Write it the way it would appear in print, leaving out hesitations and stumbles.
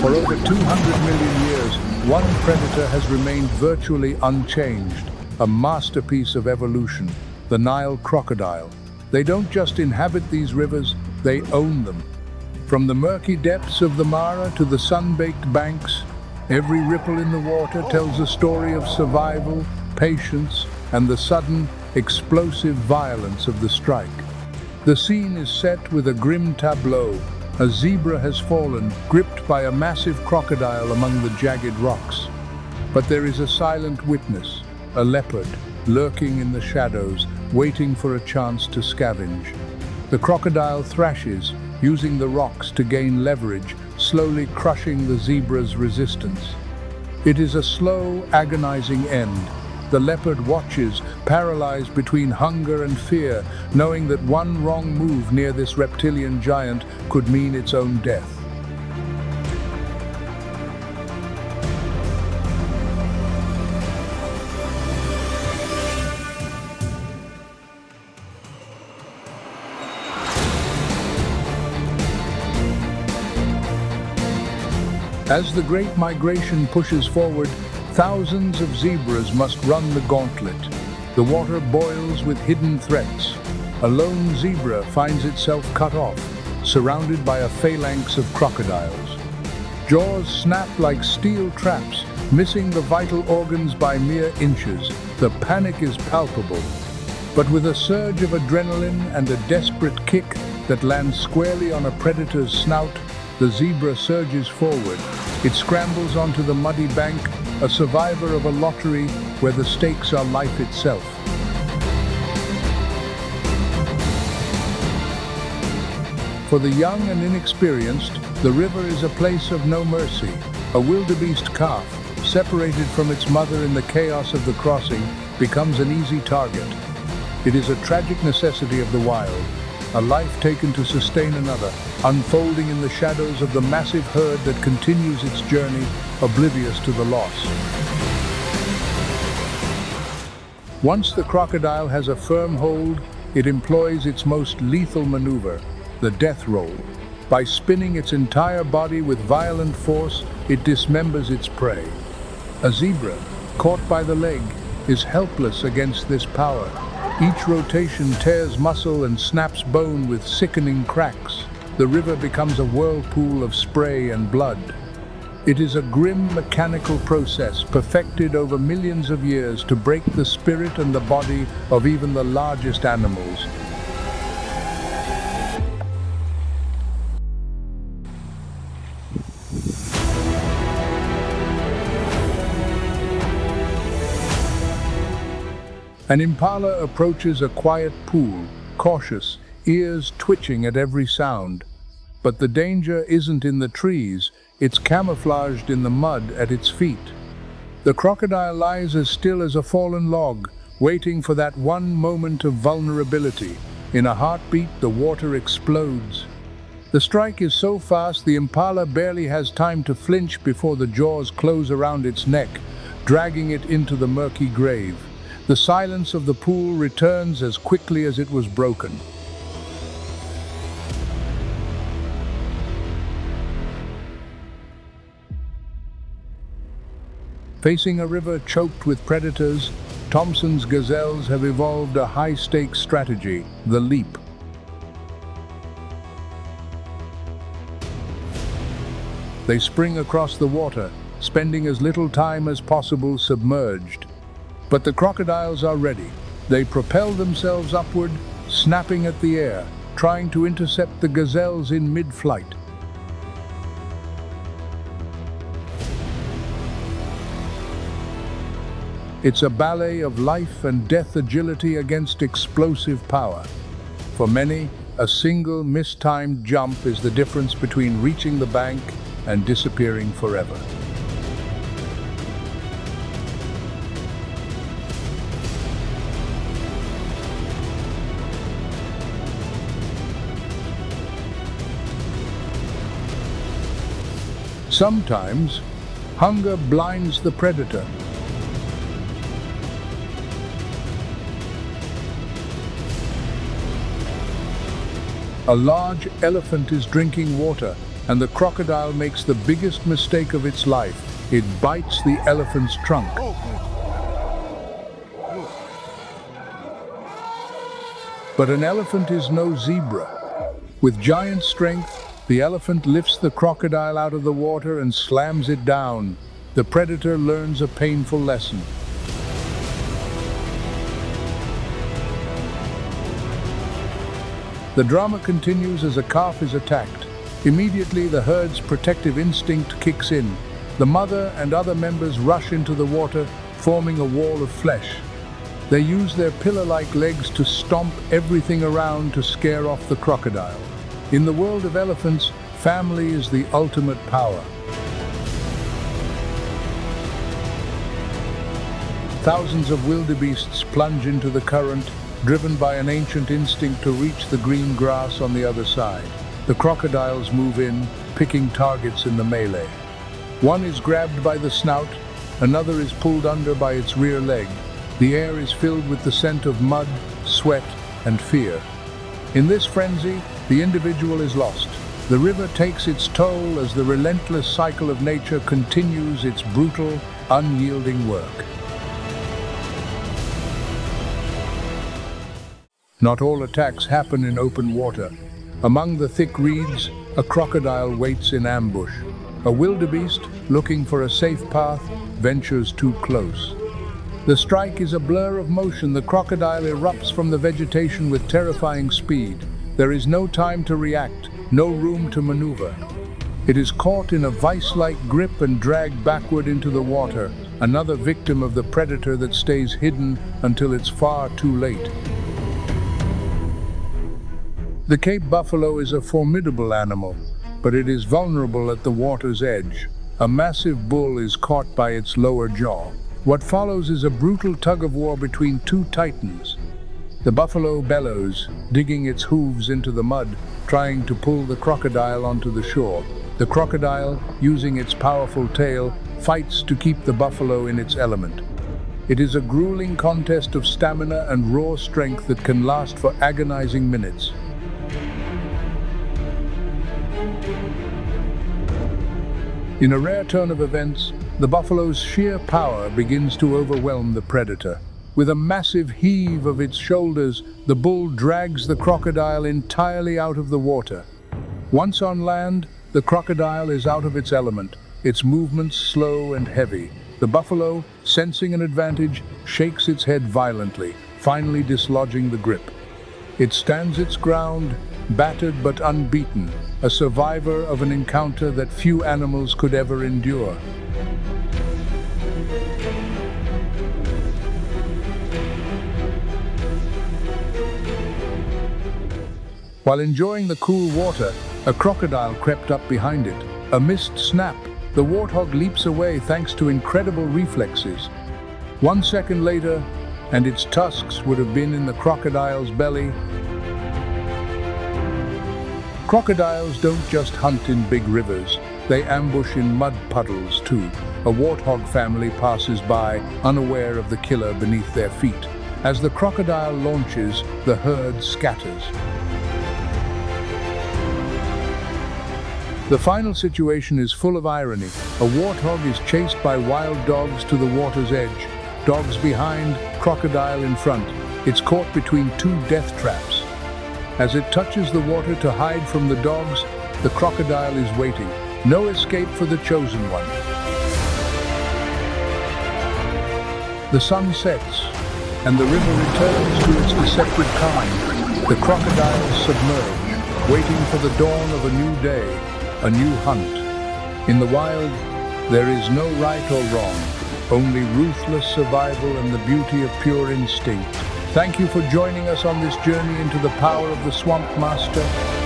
For over 200 million years, one predator has remained virtually unchanged, a masterpiece of evolution, the Nile crocodile. They don't just inhabit these rivers, they own them. From the murky depths of the Mara to the sun-baked banks, every ripple in the water tells a story of survival, patience, and the sudden, explosive violence of the strike. The scene is set with a grim tableau. A zebra has fallen, gripped by a massive crocodile among the jagged rocks. But there is a silent witness, a leopard, lurking in the shadows, waiting for a chance to scavenge. The crocodile thrashes, using the rocks to gain leverage, slowly crushing the zebra's resistance. It is a slow, agonizing end. The leopard watches, paralyzed between hunger and fear, knowing that one wrong move near this reptilian giant could mean its own death. As the Great Migration pushes forward, thousands of zebras must run the gauntlet. The water boils with hidden threats. A lone zebra finds itself cut off, surrounded by a phalanx of crocodiles. Jaws snap like steel traps, missing the vital organs by mere inches. The panic is palpable. But with a surge of adrenaline and a desperate kick that lands squarely on a predator's snout, the zebra surges forward. It scrambles onto the muddy bank, a survivor of a lottery where the stakes are life itself. For the young and inexperienced, the river is a place of no mercy. A wildebeest calf, separated from its mother in the chaos of the crossing, becomes an easy target. It is a tragic necessity of the wild, a life taken to sustain another, unfolding in the shadows of the massive herd that continues its journey, oblivious to the loss. Once the crocodile has a firm hold, it employs its most lethal maneuver, the death roll. By spinning its entire body with violent force, it dismembers its prey. A zebra, caught by the leg, is helpless against this power. Each rotation tears muscle and snaps bone with sickening cracks. The river becomes a whirlpool of spray and blood. It is a grim mechanical process perfected over millions of years to break the spirit and the body of even the largest animals. An impala approaches a quiet pool, cautious, ears twitching at every sound. But the danger isn't in the trees, it's camouflaged in the mud at its feet. The crocodile lies as still as a fallen log, waiting for that one moment of vulnerability. In a heartbeat, the water explodes. The strike is so fast, the impala barely has time to flinch before the jaws close around its neck, dragging it into the murky grave. The silence of the pool returns as quickly as it was broken. Facing a river choked with predators, Thompson's gazelles have evolved a high-stakes strategy, the leap. They spring across the water, spending as little time as possible submerged. But the crocodiles are ready. They propel themselves upward, snapping at the air, trying to intercept the gazelles in mid-flight. It's a ballet of life and death agility against explosive power. For many, a single mistimed jump is the difference between reaching the bank and disappearing forever. Sometimes, hunger blinds the predator. A large elephant is drinking water, and the crocodile makes the biggest mistake of its life. It bites the elephant's trunk. But an elephant is no zebra. With giant strength, the elephant lifts the crocodile out of the water and slams it down. The predator learns a painful lesson. The drama continues as a calf is attacked. Immediately, the herd's protective instinct kicks in. The mother and other members rush into the water, forming a wall of flesh. They use their pillar-like legs to stomp everything around to scare off the crocodile. In the world of elephants, family is the ultimate power. Thousands of wildebeests plunge into the current, driven by an ancient instinct to reach the green grass on the other side. The crocodiles move in, picking targets in the melee. One is grabbed by the snout, another is pulled under by its rear leg. The air is filled with the scent of mud, sweat, and fear. In this frenzy, the individual is lost. The river takes its toll as the relentless cycle of nature continues its brutal, unyielding work. Not all attacks happen in open water. Among the thick reeds, a crocodile waits in ambush. A wildebeest, looking for a safe path, ventures too close. The strike is a blur of motion. The crocodile erupts from the vegetation with terrifying speed. There is no time to react, no room to maneuver. It is caught in a vice-like grip and dragged backward into the water, another victim of the predator that stays hidden until it's far too late. The Cape buffalo is a formidable animal, but it is vulnerable at the water's edge. A massive bull is caught by its lower jaw. What follows is a brutal tug-of-war between two titans. The buffalo bellows, digging its hooves into the mud, trying to pull the crocodile onto the shore. The crocodile, using its powerful tail, fights to keep the buffalo in its element. It is a grueling contest of stamina and raw strength that can last for agonizing minutes. In a rare turn of events, the buffalo's sheer power begins to overwhelm the predator. With a massive heave of its shoulders, the bull drags the crocodile entirely out of the water. Once on land, the crocodile is out of its element, its movements slow and heavy. The buffalo, sensing an advantage, shakes its head violently, finally dislodging the grip. It stands its ground, battered but unbeaten, a survivor of an encounter that few animals could ever endure. While enjoying the cool water, a crocodile crept up behind it. A missed snap, the warthog leaps away thanks to incredible reflexes. 1 second later, and its tusks would have been in the crocodile's belly. Crocodiles don't just hunt in big rivers, they ambush in mud puddles too. A warthog family passes by, unaware of the killer beneath their feet. As the crocodile launches, the herd scatters. The final situation is full of irony. A warthog is chased by wild dogs to the water's edge. Dogs behind, crocodile in front. It's caught between two death traps. As it touches the water to hide from the dogs, the crocodile is waiting. No escape for the chosen one. The sun sets, and the river returns to its deceptive calm. The crocodiles submerge, waiting for the dawn of a new day, a new hunt. In the wild, there is no right or wrong, only ruthless survival and the beauty of pure instinct. Thank you for joining us on this journey into the power of the Swamp Master.